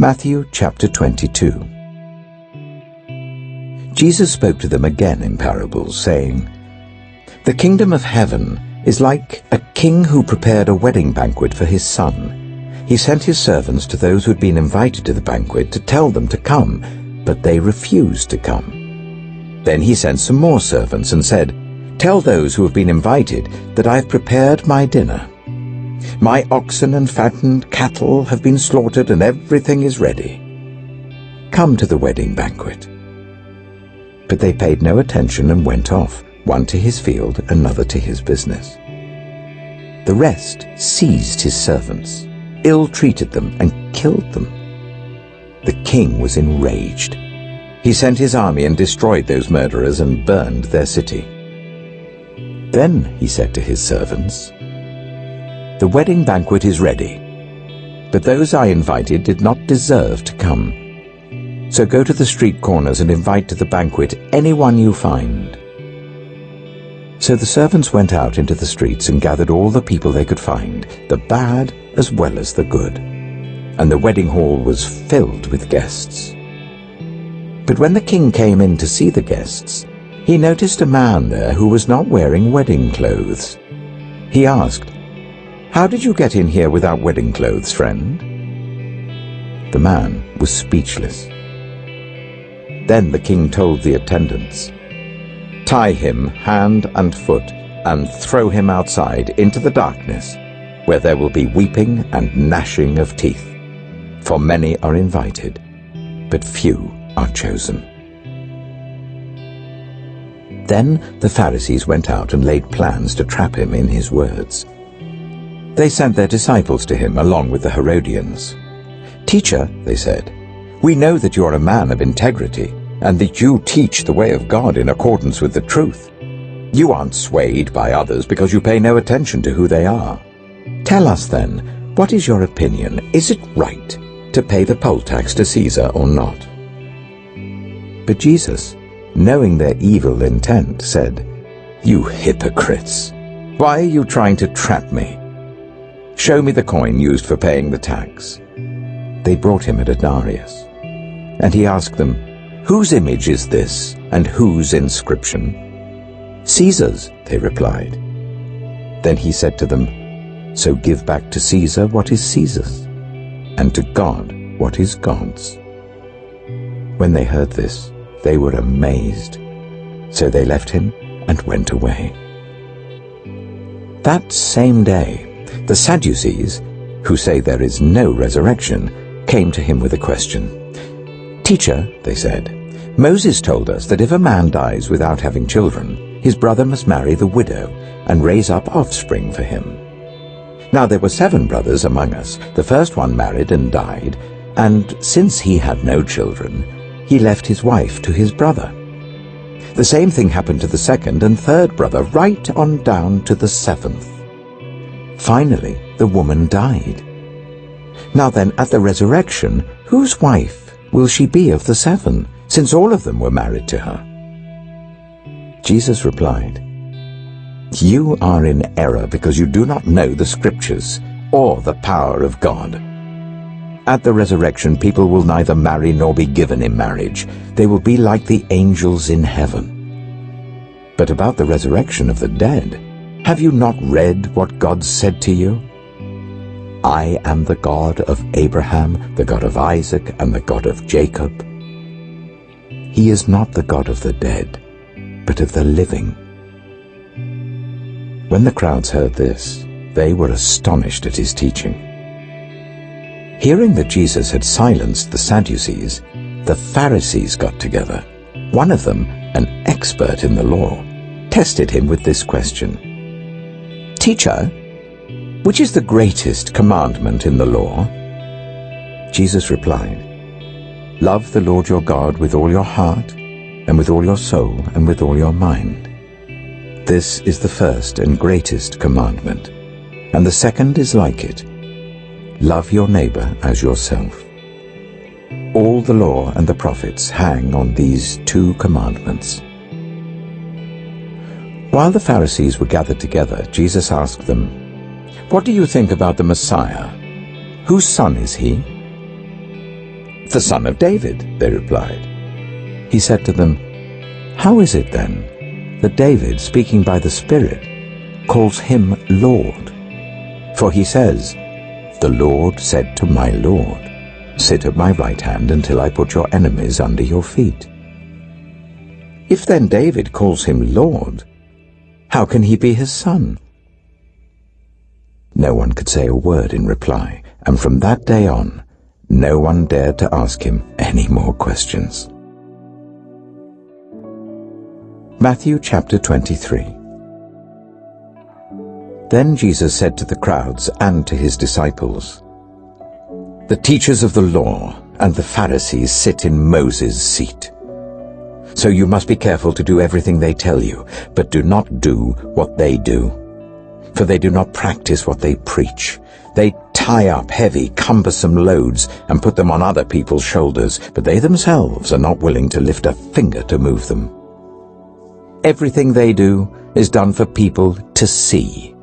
Matthew chapter 22. Jesus spoke to them again in parables, saying, "The kingdom of heaven is like a king who prepared a wedding banquet for his son. He sent his servants to those who had been invited to the banquet to tell them to come, but they refused to come. Then he sent some more servants and said, 'Tell those who have been invited that I have prepared my dinner. My oxen and fattened cattle have been slaughtered and everything is ready. Come to the wedding banquet.' But they paid no attention and went off, one to his field, another to his business. The rest seized his servants, ill-treated them, and killed them. The king was enraged. He sent his army and destroyed those murderers and burned their city. Then he said to his servants, 'The wedding banquet is ready, but those I invited did not deserve to come. So go to the street corners and invite to the banquet anyone you find.' So the servants went out into the streets and gathered all the people they could find, the bad as well as the good, and the wedding hall was filled with guests. But when the king came in to see the guests, he noticed a man there who was not wearing wedding clothes. He asked, 'How did you get in here without wedding clothes, friend?' The man was speechless. Then the king told the attendants, 'Tie him hand and foot and throw him outside into the darkness, where there will be weeping and gnashing of teeth. For many are invited, but few are chosen.' Then the Pharisees went out and laid plans to trap him in his words. They sent their disciples to him along with the Herodians. 'Teacher,' they said, 'we know that you are a man of integrity, and that you teach the way of God in accordance with the truth. You aren't swayed by others because you pay no attention to who they are. Tell us then, what is your opinion? Is it right to pay the poll tax to Caesar or not?' But Jesus, knowing their evil intent, said, 'You hypocrites! Why are you trying to trap me? Show me the coin used for paying the tax.' They brought him a denarius. And he asked them, 'Whose image is this, and whose inscription?' 'Caesar's,' they replied. Then he said to them, 'So give back to Caesar what is Caesar's, and to God what is God's.' When they heard this, they were amazed. So they left him and went away. That same day, the Sadducees, who say there is no resurrection, came to him with a question. 'Teacher,' they said, 'Moses told us that if a man dies without having children, his brother must marry the widow and raise up offspring for him. Now there were 7 brothers among us. The first one married and died, and since he had no children, he left his wife to his brother. The same thing happened to the second and third brother, right on down to the 7th. Finally, the woman died. Now then, at the resurrection, whose wife will she be of the 7, since all of them were married to her?' Jesus replied, 'You are in error because you do not know the Scriptures or the power of God. At the resurrection, people will neither marry nor be given in marriage. They will be like the angels in heaven. But about the resurrection of the dead, have you not read what God said to you? I am the God of Abraham, the God of Isaac, and the God of Jacob. He is not the God of the dead, but of the living.' When the crowds heard this, they were astonished at his teaching. Hearing that Jesus had silenced the Sadducees, the Pharisees got together. One of them, an expert in the law, tested him with this question. 'Teacher, which is the greatest commandment in the law?' Jesus replied, 'Love the Lord your God with all your heart, and with all your soul, and with all your mind. This is the first and greatest commandment, and the second is like it. Love your neighbor as yourself. All the law and the prophets hang on these 2 commandments.' While the Pharisees were gathered together, Jesus asked them, 'What do you think about the Messiah? Whose son is he?' "The son of David," they replied. He said to them, "How is it then that David, speaking by the Spirit, calls him Lord? For he says, 'The Lord said to my Lord, sit at my right hand until I put your enemies under your feet.' If then David calls him Lord, how can he be his son?" No one could say a word in reply, and from that day on, no one dared to ask him any more questions. Matthew chapter 23. Then Jesus said to the crowds and to his disciples, "The teachers of the law and the Pharisees sit in Moses' seat. So you must be careful to do everything they tell you, but do not do what they do. For they do not practice what they preach. They tie up heavy, cumbersome loads and put them on other people's shoulders, but they themselves are not willing to lift a finger to move them. Everything they do is done for people to see.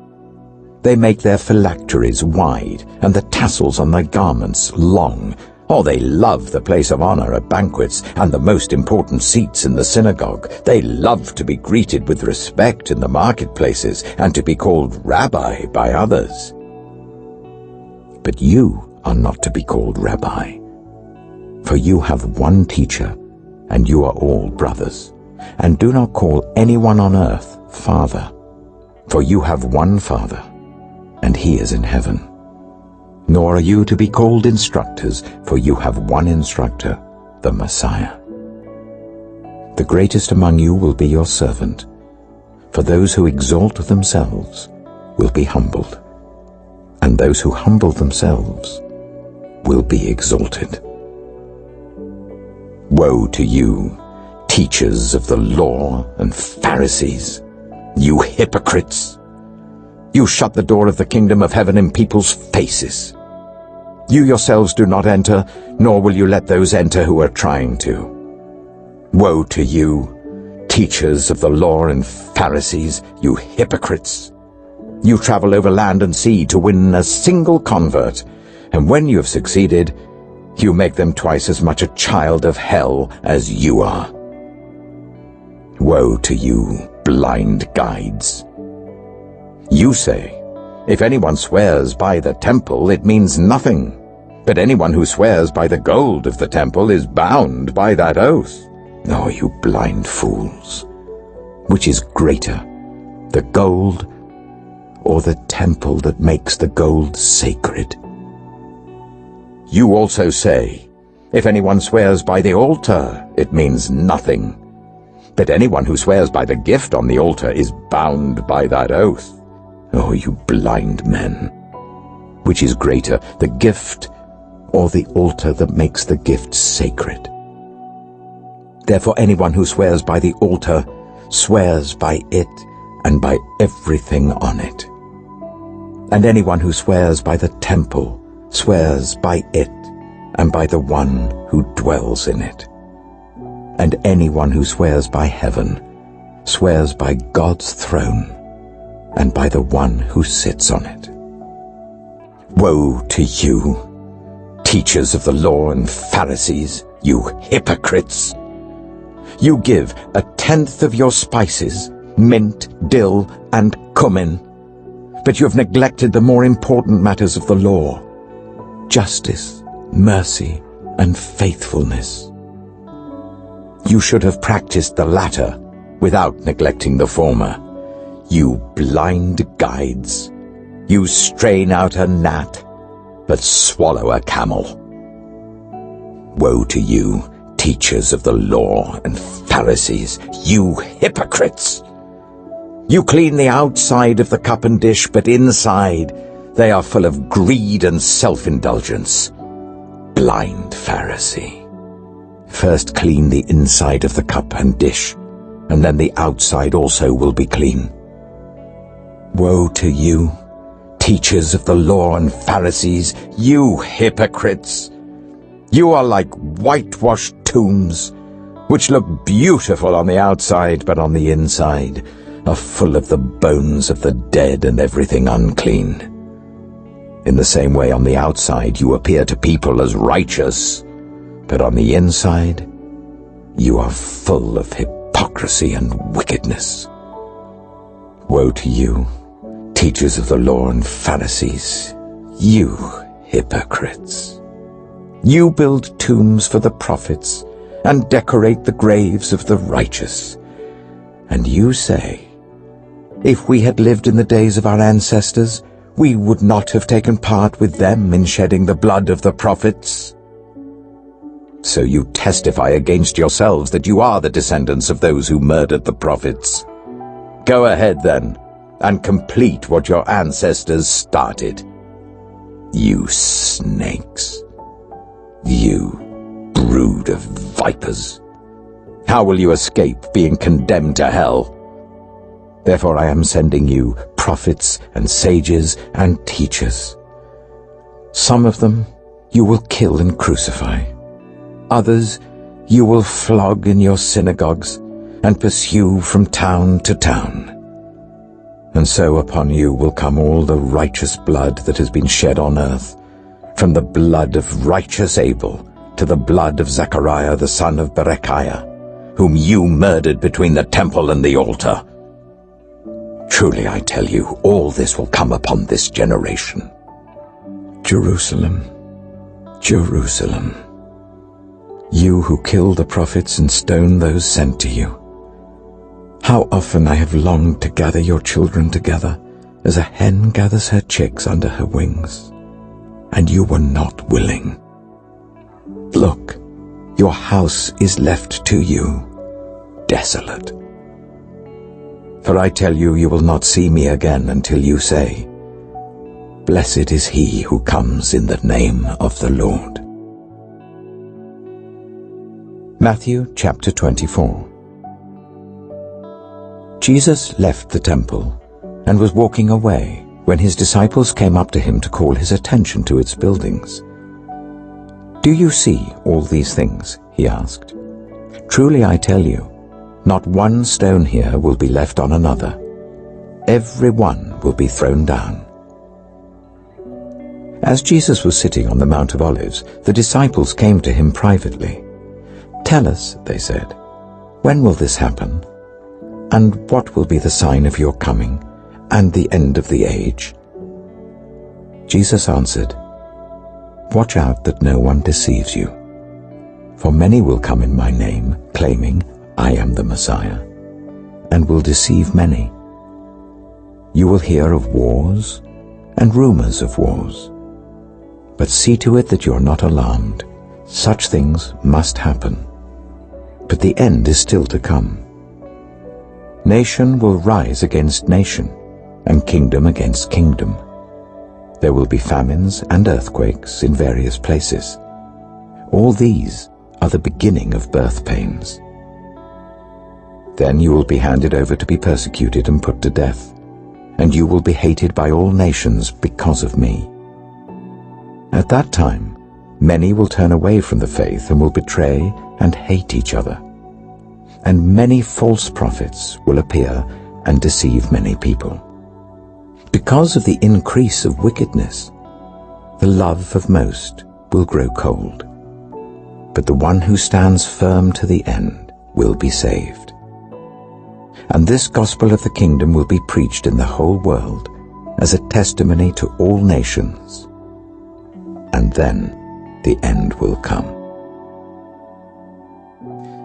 They make their phylacteries wide and the tassels on their garments long. Or they love the place of honor at banquets and the most important seats in the synagogue. They love to be greeted with respect in the marketplaces and to be called Rabbi by others. But you are not to be called Rabbi, for you have one teacher, and you are all brothers. And do not call anyone on earth Father, for you have one Father, and he is in heaven. Nor are you to be called instructors, for you have one instructor, the Messiah. The greatest among you will be your servant, for those who exalt themselves will be humbled, and those who humble themselves will be exalted. Woe to you, teachers of the law and Pharisees, you hypocrites! You shut the door of the kingdom of heaven in people's faces. You yourselves do not enter, nor will you let those enter who are trying to. Woe to you, teachers of the law and Pharisees, you hypocrites! You travel over land and sea to win a single convert, and when you have succeeded, you make them twice as much a child of hell as you are. Woe to you, blind guides! You say, if anyone swears by the temple, it means nothing. But anyone who swears by the gold of the temple is bound by that oath. Oh, you blind fools! Which is greater, the gold or the temple that makes the gold sacred? You also say, if anyone swears by the altar, it means nothing. But anyone who swears by the gift on the altar is bound by that oath. Oh, you blind men! Which is greater, the gift or the altar that makes the gift sacred? Therefore anyone who swears by the altar swears by it and by everything on it. And anyone who swears by the temple swears by it and by the one who dwells in it. And anyone who swears by heaven swears by God's throne and by the one who sits on it. Woe to you, teachers of the law and Pharisees, you hypocrites! You give 1/10 of your spices, mint, dill, and cumin, but you have neglected the more important matters of the law, justice, mercy, and faithfulness. You should have practiced the latter without neglecting the former. You blind guides! You strain out a gnat, but swallow a camel. Woe to you, teachers of the law and Pharisees, you hypocrites! You clean the outside of the cup and dish, but inside they are full of greed and self-indulgence. Blind Pharisee! First clean the inside of the cup and dish, and then the outside also will be clean. Woe to you, teachers of the law and Pharisees, you hypocrites! You are like whitewashed tombs, which look beautiful on the outside, but on the inside are full of the bones of the dead and everything unclean. In the same way, on the outside you appear to people as righteous, but on the inside, you are full of hypocrisy and wickedness. Woe to you, teachers of the law and Pharisees, you hypocrites! You build tombs for the prophets and decorate the graves of the righteous. And you say, if we had lived in the days of our ancestors, we would not have taken part with them in shedding the blood of the prophets. So you testify against yourselves that you are the descendants of those who murdered the prophets. Go ahead then, and complete what your ancestors started. You snakes. You brood of vipers. How will you escape being condemned to hell? Therefore I am sending you prophets and sages and teachers. Some of them you will kill and crucify. Others you will flog in your synagogues and pursue from town to town. And so upon you will come all the righteous blood that has been shed on earth, from the blood of righteous Abel to the blood of Zechariah the son of Berechiah, whom you murdered between the temple and the altar. Truly I tell you, all this will come upon this generation. Jerusalem, Jerusalem, you who kill the prophets and stone those sent to you. How often I have longed to gather your children together, as a hen gathers her chicks under her wings, and you were not willing. Look, your house is left to you, desolate. For I tell you, you will not see me again until you say, Blessed is he who comes in the name of the Lord. Matthew chapter 24. Jesus left the temple and was walking away when his disciples came up to him to call his attention to its buildings. Do you see all these things? He asked. Truly I tell you, not one stone here will be left on another. Every one will be thrown down. As Jesus was sitting on the Mount of Olives, the disciples came to him privately. Tell us, they said, when will this happen? And what will be the sign of your coming and the end of the age? Jesus answered, Watch out that no one deceives you. For many will come in my name, claiming, I am the Messiah, and will deceive many. You will hear of wars and rumors of wars. But see to it that you are not alarmed. Such things must happen. But the end is still to come. Nation will rise against nation, and kingdom against kingdom. There will be famines and earthquakes in various places. All these are the beginning of birth pains. Then you will be handed over to be persecuted and put to death, and you will be hated by all nations because of me. At that time, many will turn away from the faith and will betray and hate each other. And many false prophets will appear and deceive many people. Because of the increase of wickedness, the love of most will grow cold. But the one who stands firm to the end will be saved. And this gospel of the kingdom will be preached in the whole world as a testimony to all nations. And then the end will come.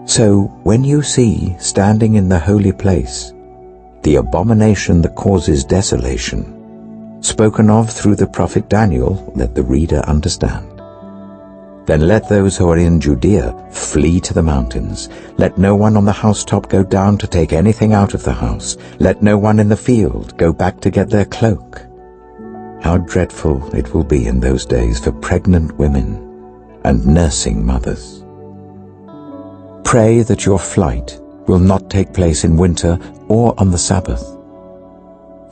So when you see, standing in the holy place, the abomination that causes desolation, spoken of through the prophet Daniel, let the reader understand. Then let those who are in Judea flee to the mountains. Let no one on the housetop go down to take anything out of the house. Let no one in the field go back to get their cloak. How dreadful it will be in those days for pregnant women and nursing mothers. Pray that your flight will not take place in winter or on the Sabbath,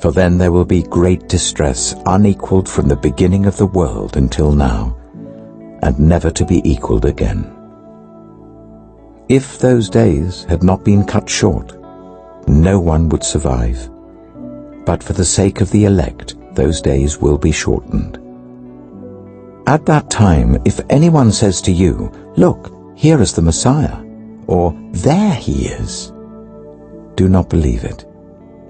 for then there will be great distress unequaled from the beginning of the world until now, and never to be equaled again. If those days had not been cut short, no one would survive. But for the sake of the elect, those days will be shortened. At that time, if anyone says to you, 'Look, here is the Messiah,' or 'There he is,' do not believe it.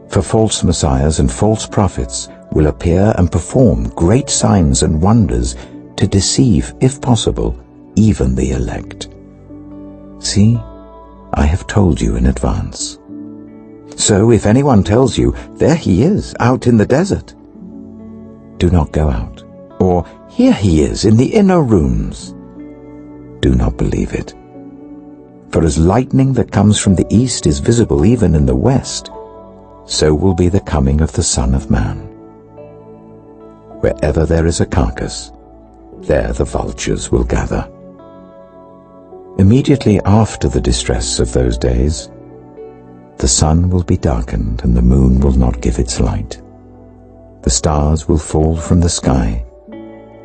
For false messiahs and false prophets will appear and perform great signs and wonders to deceive, if possible, even the elect. See, I have told you in advance. So if anyone tells you, 'There he is, out in the desert,' do not go out. Or, 'Here he is in the inner rooms,' do not believe it. For as lightning that comes from the east is visible even in the west, so will be the coming of the Son of Man. Wherever there is a carcass, there the vultures will gather. Immediately after the distress of those days, the sun will be darkened and the moon will not give its light. The stars will fall from the sky,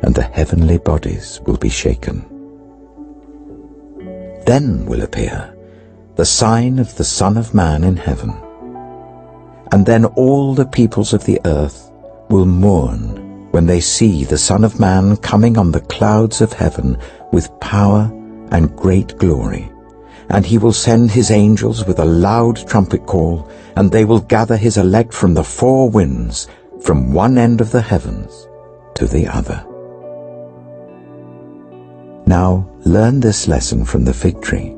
and the heavenly bodies will be shaken. Then will appear the sign of the Son of Man in heaven. And then all the peoples of the earth will mourn when they see the Son of Man coming on the clouds of heaven with power and great glory. And he will send his angels with a loud trumpet call, and they will gather his elect from the four winds, from one end of the heavens to the other. Now learn this lesson from the fig tree.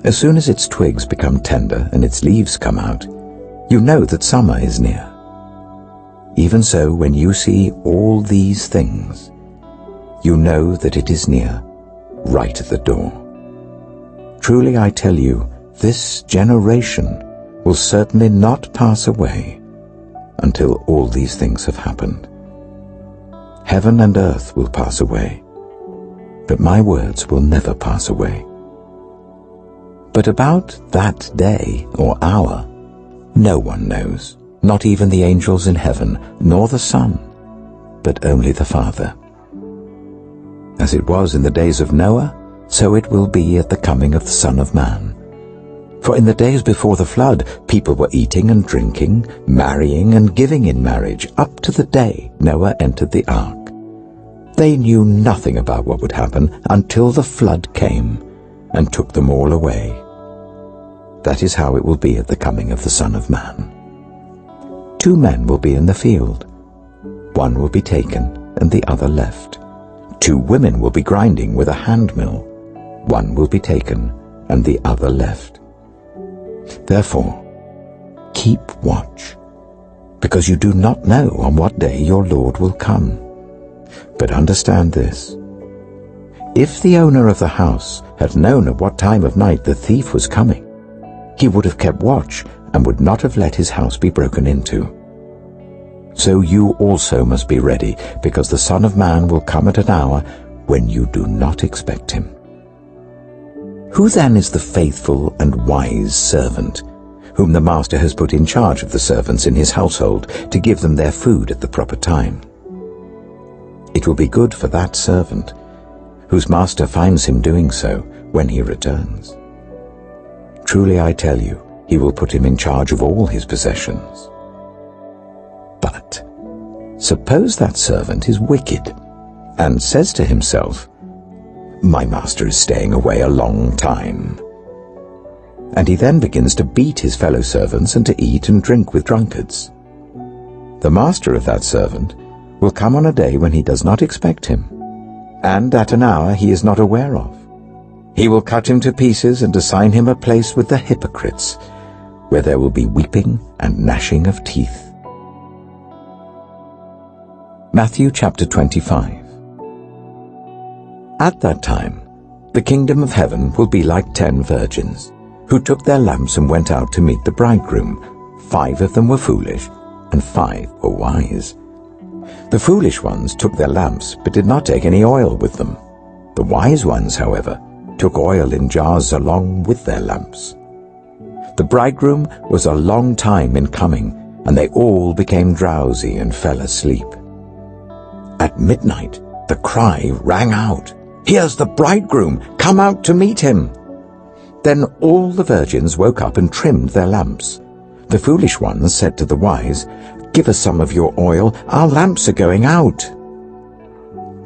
As soon as its twigs become tender and its leaves come out, you know that summer is near. Even so, when you see all these things, you know that it is near, right at the door. Truly I tell you, this generation will certainly not pass away until all these things have happened. Heaven and earth will pass away, but my words will never pass away. But about that day or hour, no one knows, not even the angels in heaven, nor the Son, but only the Father. As it was in the days of Noah, so it will be at the coming of the Son of Man. For in the days before the flood, people were eating and drinking, marrying and giving in marriage, up to the day Noah entered the ark. They knew nothing about what would happen until the flood came and took them all away. That is how it will be at the coming of the Son of Man. 2 men will be in the field. One will be taken and the other left. 2 women will be grinding with a hand mill. One will be taken and the other left. Therefore, keep watch, because you do not know on what day your Lord will come. But understand this: if the owner of the house had known at what time of night the thief was coming, he would have kept watch and would not have let his house be broken into. So you also must be ready, because the Son of Man will come at an hour when you do not expect him. Who then is the faithful and wise servant, whom the master has put in charge of the servants in his household to give them their food at the proper time? It will be good for that servant, whose master finds him doing so when he returns. Truly I tell you, he will put him in charge of all his possessions. But suppose that servant is wicked, and says to himself, "My master is staying away a long time." And he then begins to beat his fellow servants and to eat and drink with drunkards. The master of that servant will come on a day when he does not expect him, and at an hour he is not aware of. He will cut him to pieces and assign him a place with the hypocrites, where there will be weeping and gnashing of teeth. Matthew chapter 25. At that time, the kingdom of heaven will be like 10 virgins, who took their lamps and went out to meet the bridegroom. 5 of them were foolish, and 5 were wise. The foolish ones took their lamps, but did not take any oil with them. The wise ones, however, took oil in jars along with their lamps. The bridegroom was a long time in coming, and they all became drowsy and fell asleep. At midnight, the cry rang out, "Here's the bridegroom! Come out to meet him!" Then all the virgins woke up and trimmed their lamps. The foolish ones said to the wise, "Give us some of your oil, our lamps are going out."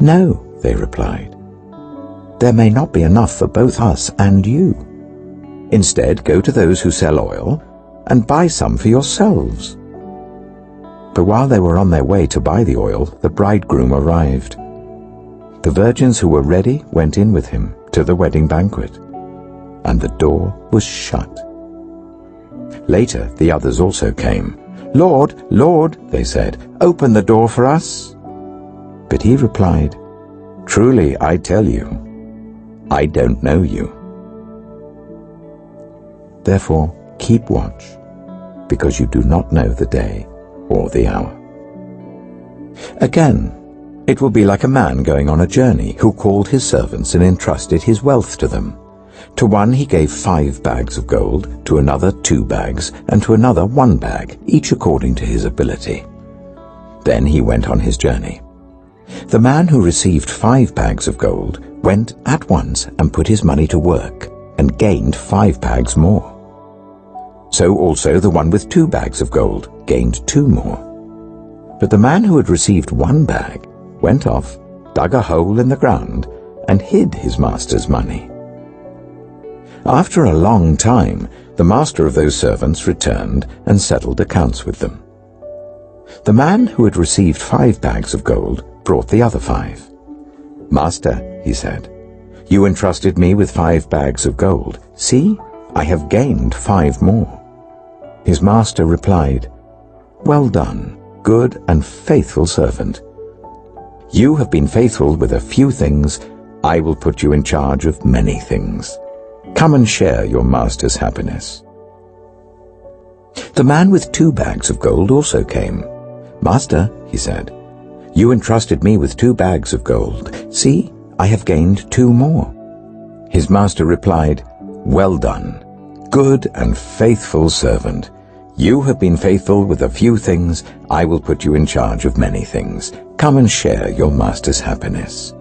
"No," they replied. "There may not be enough for both us and you. Instead, go to those who sell oil and buy some for yourselves." But while they were on their way to buy the oil, the bridegroom arrived. The virgins who were ready went in with him to the wedding banquet, and the door was shut. Later the others also came. "Lord, Lord," they said, "open the door for us." But he replied, "Truly I tell you, I don't know you. Therefore keep watch, because you do not know the day or the hour." Again, it will be like a man going on a journey who called his servants and entrusted his wealth to them. To one he gave 5 bags of gold, to another 2 bags, and to another 1 bag, each according to his ability. Then he went on his journey. The man who received 5 bags of gold went at once and put his money to work, and gained 5 bags more. So also the one with 2 bags of gold gained 2 more. But the man who had received 1 bag went off, dug a hole in the ground, and hid his master's money. After a long time, the master of those servants returned and settled accounts with them. The man who had received 5 bags of gold brought the other 5. "Master," he said, "you entrusted me with 5 bags of gold. See, I have gained 5 more." His master replied, "Well done, good and faithful servant. You have been faithful with a few things. I will put you in charge of many things. Come and share your master's happiness." The man with 2 bags of gold also came. "Master," he said, "you entrusted me with 2 bags of gold. See, I have gained 2 more." His master replied, "Well done, good and faithful servant. You have been faithful with a few things. I will put you in charge of many things. Come and share your master's happiness."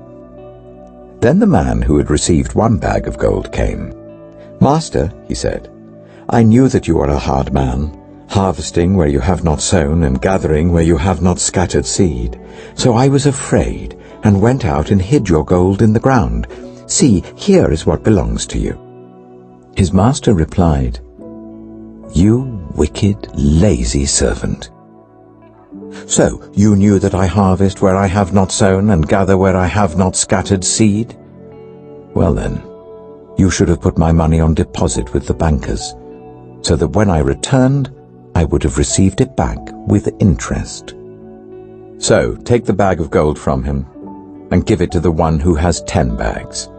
Then the man who had received 1 bag of gold came. "Master," he said, "I knew that you are a hard man, harvesting where you have not sown and gathering where you have not scattered seed. So I was afraid and went out and hid your gold in the ground. See, here is what belongs to you." His master replied, "You wicked, lazy servant. So you knew that I harvest where I have not sown and gather where I have not scattered seed? Well then, you should have put my money on deposit with the bankers, so that when I returned, I would have received it back with interest. So take the bag of gold from him and give it to the one who has 10 bags.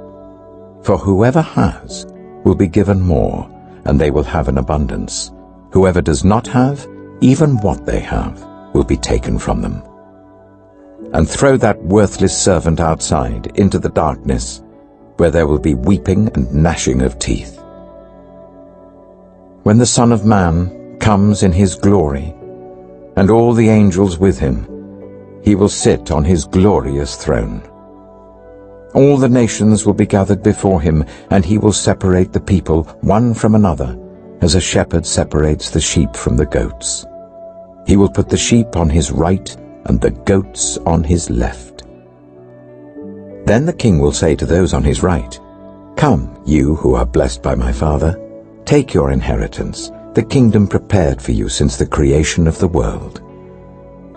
For whoever has will be given more, and they will have an abundance. Whoever does not have, even what they have, will be taken from them. And throw that worthless servant outside into the darkness, where there will be weeping and gnashing of teeth. When the Son of Man comes in his glory, and all the angels with him, he will sit on his glorious throne. All the nations will be gathered before him, and he will separate the people one from another, as a shepherd separates the sheep from the goats. He will put the sheep on his right and the goats on his left. Then the king will say to those on his right, "Come, you who are blessed by my Father, take your inheritance, the kingdom prepared for you since the creation of the world.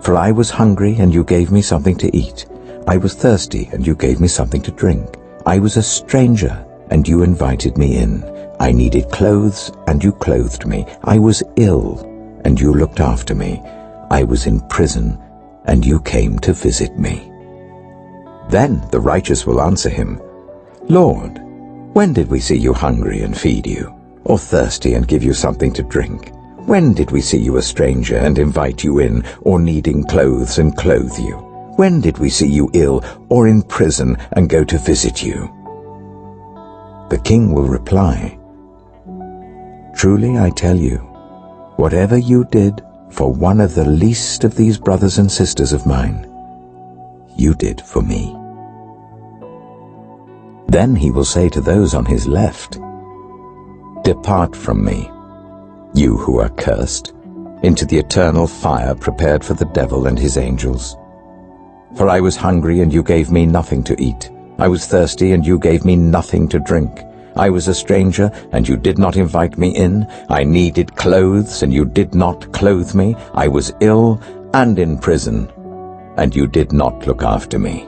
For I was hungry, and you gave me something to eat. I was thirsty, and you gave me something to drink. I was a stranger, and you invited me in. I needed clothes, and you clothed me. I was ill, and you looked after me. I was in prison, and you came to visit me." Then the righteous will answer him, "Lord, when did we see you hungry and feed you, or thirsty and give you something to drink? When did we see you a stranger and invite you in, or needing clothes and clothe you? When did we see you ill or in prison and go to visit you?" The king will reply, "Truly I tell you, whatever you did for one of the least of these brothers and sisters of mine, you did for me." Then he will say to those on his left, "Depart from me, you who are cursed, into the eternal fire prepared for the devil and his angels. For I was hungry, and you gave me nothing to eat. I was thirsty, and you gave me nothing to drink. I was a stranger, and you did not invite me in. I needed clothes, and you did not clothe me. I was ill and in prison, and you did not look after me.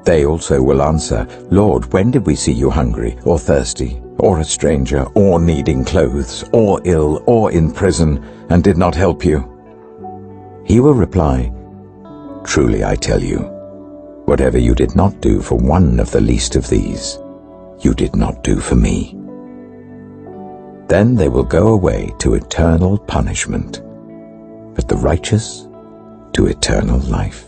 They also will answer, Lord, when did we see you hungry, or thirsty, or a stranger, or needing clothes, or ill, or in prison, and did not help you? He will reply, Truly I tell you, whatever you did not do for one of the least of these, you did not do for me. Then they will go away to eternal punishment, but the righteous to eternal life.